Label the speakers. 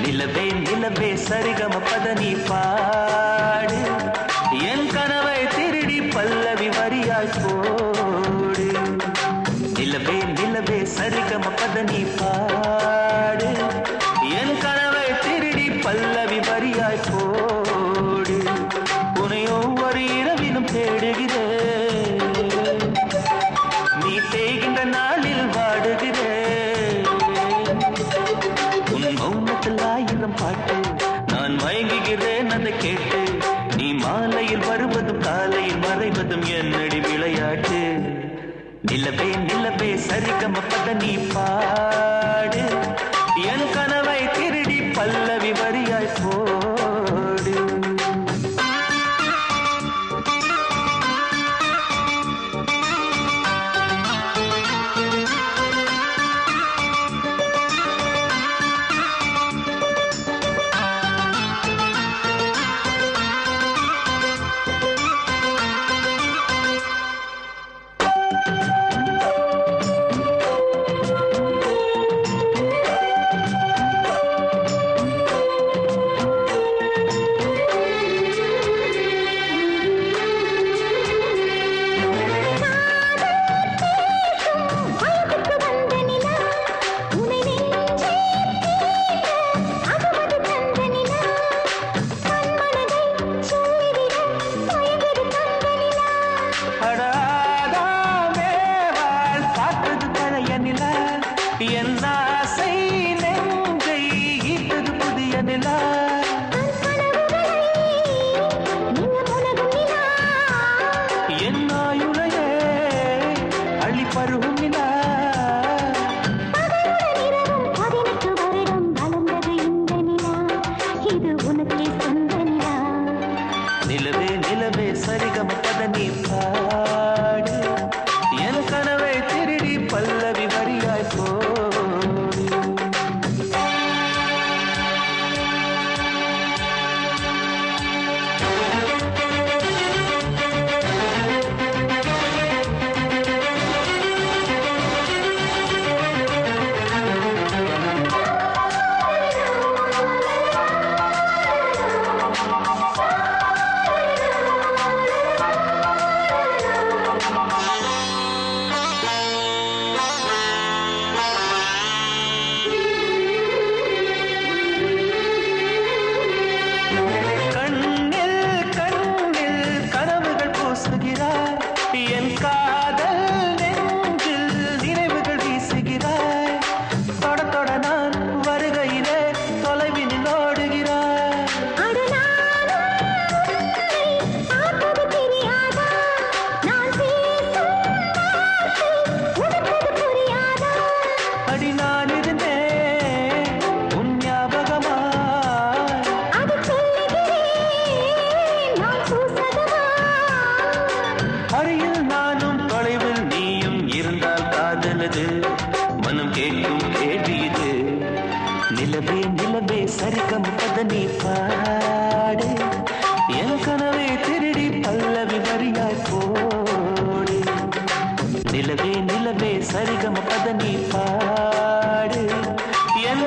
Speaker 1: நிலவே நிலவே சரிகம பதனி பாடு என் கனவை திருடி பல்லவி வரியாய் போடு. நிலவே நிலவே சரிகம பதனி பாடு என் கனவை திருடி பல்லவி வரியாய் போடு. உன்னை ஒவ்வொரு இரவிலும் தேடுகிறேன், நீ தேய்கின்ற நாளில் வாடுகிறேன். உன் மௌனத்தில் ஆயிரம் பாட்டு நான் மயங்குகிறேன் அதை கேட்டு. நீ மாலையில் வருவதும் காலையில் மறைவதும் என்னடி விளையாட்டு. நிலவே நிலவே சரிகம பதனி பாடு என் கனவை திருடி பல்லவி வரியாய் போடு. என் ஆசை நெஞ்சை ஈட்டது புதிய நிலா. என் ஆயுளையே அள்ளி பருகும் நிலா. நிலவே நிலவே சரிகம பதனி பாடு என் கனவை திருடி பல்லவி வரியாய் போடு. என் காதல் நெஞ்சில் நினைவுகள் வீசுகிறாய். தொட தொட நான் வருகையிலே தொலைவினில் ஓடுகிறாய். அடி நான் இருந்தேன் உன் ஞாபகமாய். அருகில் நானும் தொலைவில் நீயும் இருந்தால் காதலது மனம் கேட்கும் கேள்வி இது. நிலவே நிலவே சரிகம பதனி பாடு என் கனவை திருடி பல்லவி வரியாய் போடு. நிலவே நிலவே சரிகம பதனி பாடு என்